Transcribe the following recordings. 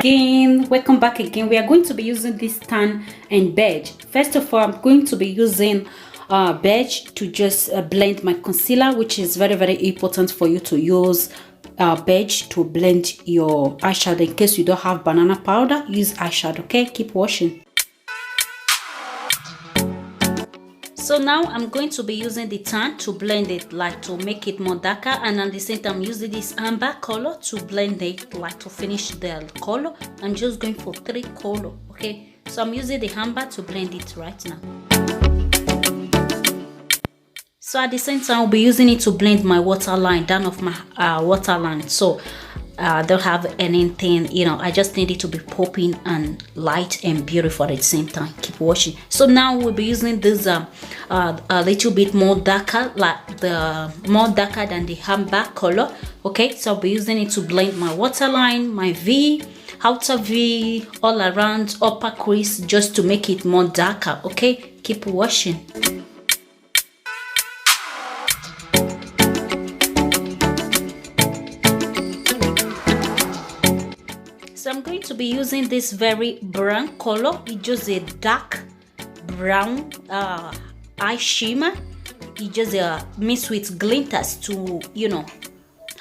again, welcome back again. We are going to be using this tan and beige. First of all, I'm going to be using beige to just blend my concealer, which is very important for you to use beige to blend your eyeshadow. In case you don't have banana powder, use eyeshadow. Okay, keep washing. So now I'm going to be using the tan to blend it, like to make it more darker, and at the same time using this amber color to blend it, like to finish the color. I'm just going for 3 color. Okay, so I'm using the amber to blend it right now. So at the same time I'll be using it to blend my waterline down of my waterline. So don't have anything, you know, I just need it to be popping and light and beautiful at the same time. Keep washing. So now we'll be using this a little bit more darker, like the more darker than the amber color. Okay, so I'll be using it to blend my waterline, my V, outer V, all around upper crease, just to make it more darker. Okay, keep washing. So I'm going to be using this very brown color. It's just a dark brown eye shimmer. It just mixed with glitters to, you know,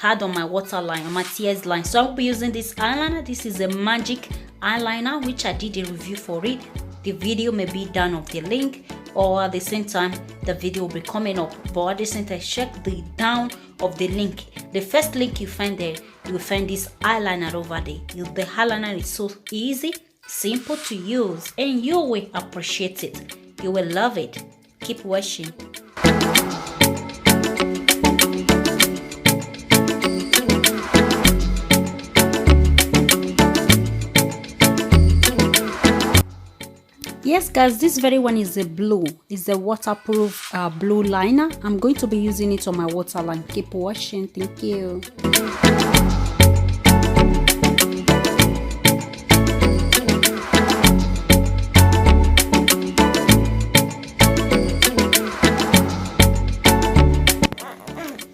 add on my waterline, on my tears line. So I'll be using this eyeliner. This is a magic eyeliner, which I did a review for it. The video may be down of the link, or at the same time the video will be coming up, but at the same time check the down of the link. The first link you find there, you will find this eyeliner over there. The eyeliner is so easy, simple to use, and you will appreciate it. You will love it. Keep washing. Yes guys, this very one is a blue. It's a waterproof blue liner. I'm going to be using it on my waterline. Keep washing. Thank you.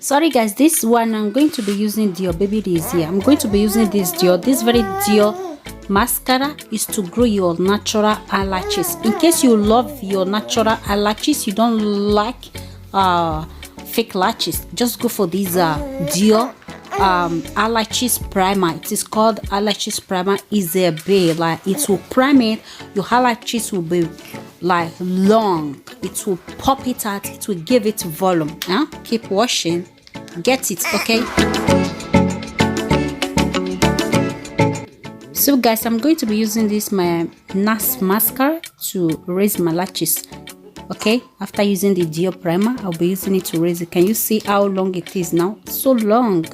Sorry guys, this one I'm going to be using Dior Baby Days here. I'm going to be using this Dior. This very Dior mascara is to grow your natural eyelashes. In case you love your natural eyelashes, you don't like fake lashes, just go for this Dior eyelashes primer. It is called eyelashes primer. Is a bay, like it will prime it. Your eyelashes will be like long. It will pop it out. It will give it volume. Keep washing. Get it, okay? So guys, I'm going to be using this my NARS mascara to raise my lashes. Okay, after using the Dior primer, I'll be using it to raise it. Can you see how long it is now? It's so long.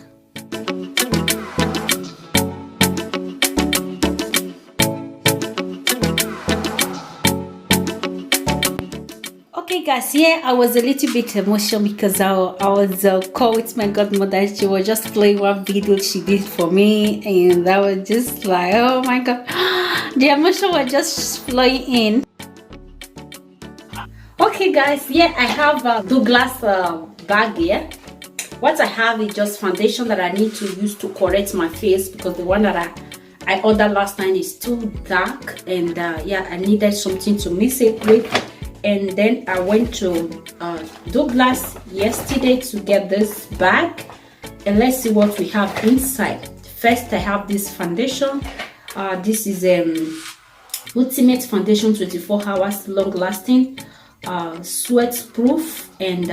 Okay guys, here I was a little bit emotional because I was called with my godmother. She was just playing one video she did for me, and I was just like, oh my god, the emotion was just flowing in. Okay guys, yeah, I have a Douglas bag here. What I have is just foundation that I need to use to correct my face, because the one that I ordered last time is too dark, and yeah, I needed something to mix it with. And then I went to Douglas yesterday to get this bag, and let's see what we have inside. First, I have this foundation. This is Ultimate Foundation 24 hours long lasting, sweat proof, and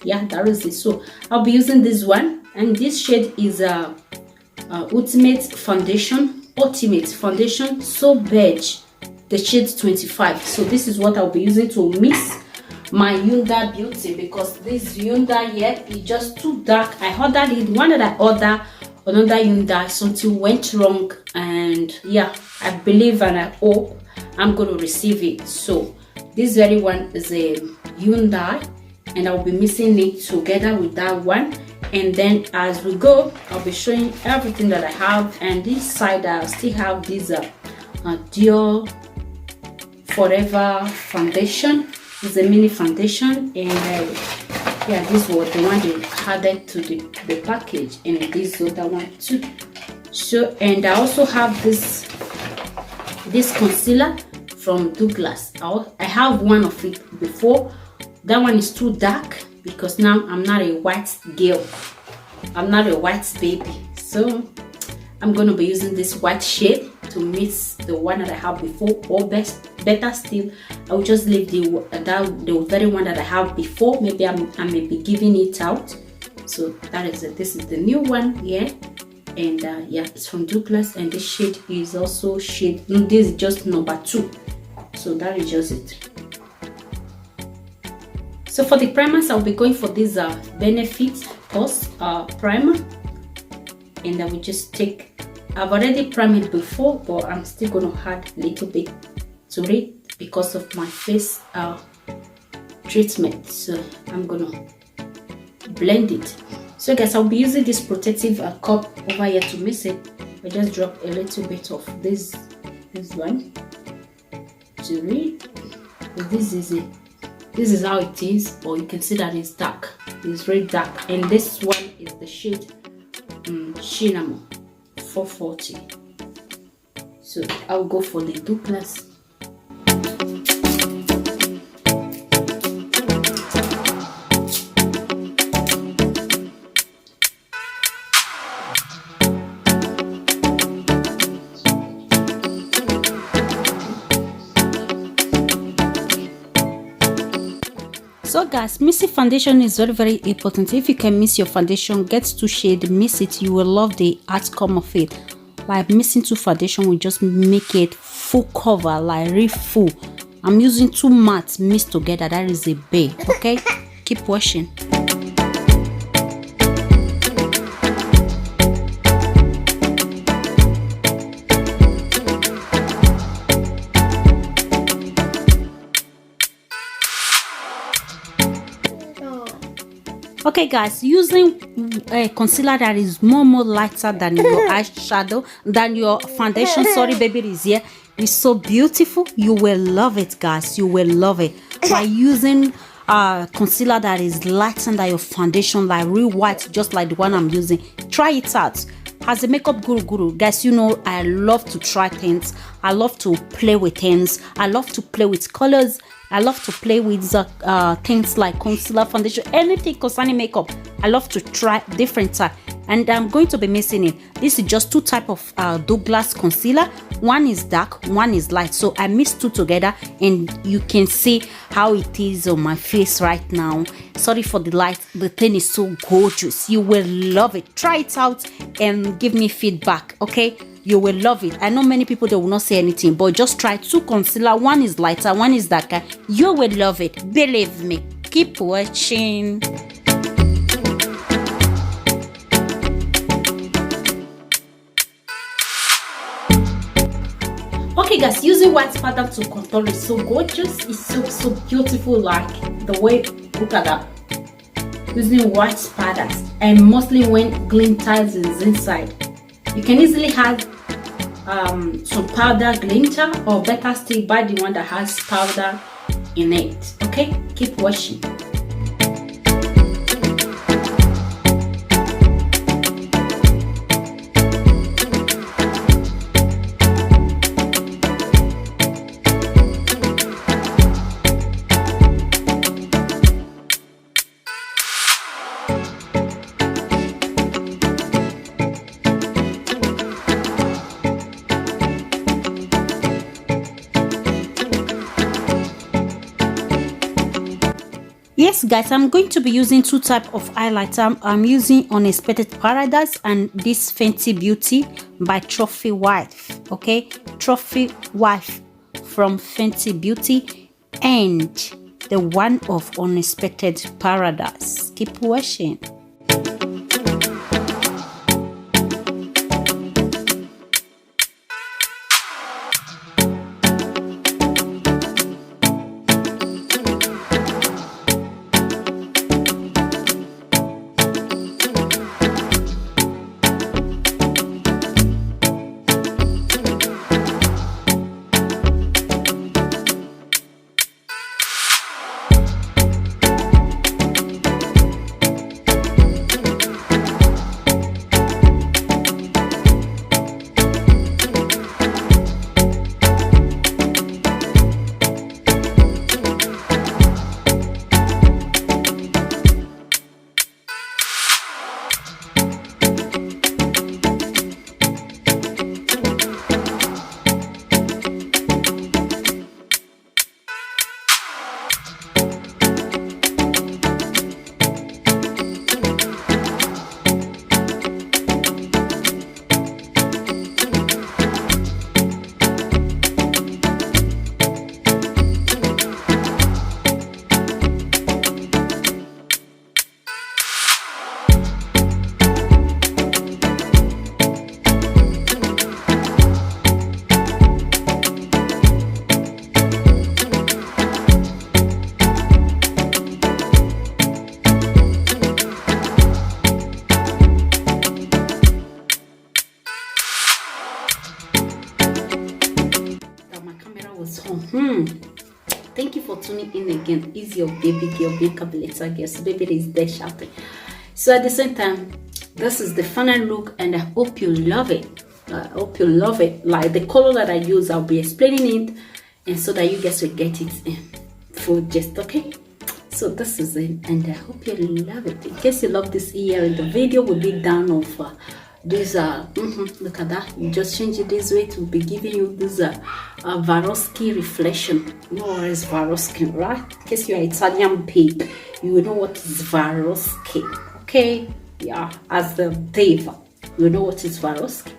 yeah, that is it. So I'll be using this one, and this shade is Ultimate Foundation So Beige, the shade 25. So this is what I'll be using to mix my Hyundai Beauty, because this Hyundai here is just too dark. I ordered it, one that I ordered another Hyundai, something went wrong, and yeah, I believe and I hope I'm going to receive it. So this very one is a Hyundai, and I'll be mixing it together with that one. And then as we go, I'll be showing everything that I have. And this side I still have this Dior Forever foundation. It's a mini foundation, and yeah, this was the one they added to the package, and this other one too. So, and I also have this concealer from Douglas. I have one of it before. That one is too dark because now I'm not a white girl. I'm not a white baby. So I'm going to be using this white shade to mix the one that I have before, or better still, I will just leave the very one that I have before. Maybe I may be giving it out. So that is it. This is the new one here, and yeah, it's from Douglas, and this shade is also shade. This is just number 2. So that is just it. So for the primers, I'll be going for this Benefit Plus primer, and I will just take. I've already primed it before, but I'm still going to add a little bit to it because of my face treatment. So I'm going to blend it. So guys, I'll be using this protective cup over here to mix it. I just drop a little bit of this one to it. This is how it is, or you can see that it's dark. It's very dark, and this one is the shade Cinnamon 440. So I'll go for the Douglas. So guys, mixing foundation is very important. If you can mix your foundation, get 2 shades, mix it, you will love the outcome of it. Like mixing 2 foundation will just make it full cover, like real full. I'm using 2 mattes mixed together. That is a bay. Okay, keep washing. Okay guys, using a concealer that is more lighter than your eyeshadow, than your foundation, sorry baby, is here, is so beautiful. You will love it guys, you will love it. By using concealer that is lighter than your foundation, like real white, just like the one I'm using, try it out. As a makeup guru guys, you know I love to try things. I love to play with things. I love to play with colors. I love to play with things like concealer, foundation, anything concerning makeup. I love to try different type, and I'm going to be mixing it. This is just 2 type of Douglas concealer. One is dark, one is light. So I mixed 2 together, and you can see how it is on my face right now. Sorry for the light. The thing is so gorgeous. You will love it. Try it out and give me feedback. Okay, you will love it. I know many people, they will not say anything, but just try 2 concealer. One is lighter, one is darker. You will love it, believe me. Keep watching. Okay guys, using white powder to contour is so gorgeous. It's so beautiful. Like the way, look at that, using white powders, and mostly when glitter is inside, you can easily have some powder glitter, or better still buy the one that has powder in it. Okay, keep watching. Yes guys, I'm going to be using 2 type of highlighter. I'm using Unexpected Paradise and this Fenty Beauty by Trophy Wife. Okay, Trophy Wife from Fenty Beauty, and the one of Unexpected Paradise. Keep watching. Thank you for tuning in again. Is your baby girl, Bianca, Bellezza girl. So baby is there shouting. So at the same time, this is the final look, and I hope you love it. I hope you love it. Like the color that I use, I'll be explaining it, and so that you guys will get it in full gist. Okay. So this is it, and I hope you love it. In case you love this earring, the video will be down of these look at that. You just change it this way, it will be giving you this Swarovski reflection. What is Swarovski, right? In case you are Italian babe, you will know what is Swarovski. Okay, yeah, as the Dave, you know what is Swarovski.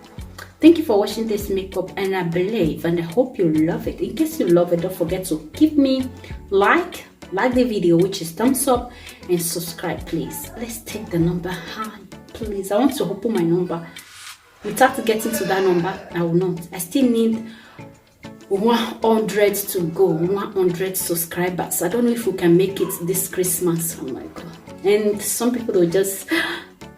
Thank you for watching this makeup, and I believe and I hope you love it. In case you love it, don't forget to give me like the video, which is thumbs up, and subscribe please. Let's take the number high, please. I want to open my number. Without getting to that number, I will not. I still need 100 to go, 100 subscribers. I don't know if we can make it this Christmas. Oh my god. And some people will just,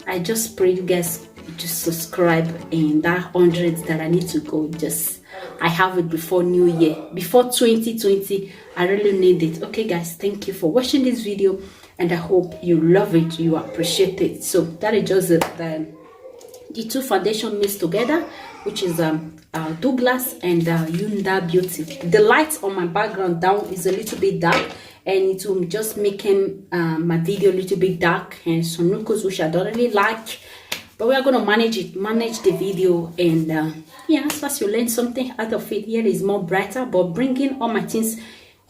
I just pray you guys just subscribe, and that 100 that I need to go, just I have it before New Year, before 2020. I really need it. Okay guys, thank you for watching this video, and I hope you love it, you appreciate it. So that is just the two foundation mixed together, which is Douglas and Yunda Beauty. The light on my background down is a little bit dark, and it will just making my video a little bit dark, and some wrinkles which I don't really like. But we are going to manage the video, and yeah, as far as you learn something out of it, here is more brighter. But bringing all my things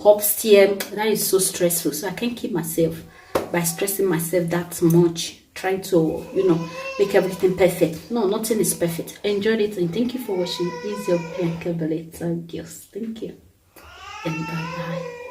upstairs, that is so stressful. So I can't keep myself by stressing myself that much, trying to, you know, make everything perfect. No, nothing is perfect. Enjoyed it, and thank you for watching. Is your Bianca Bellezza girls. Thank you, and bye bye.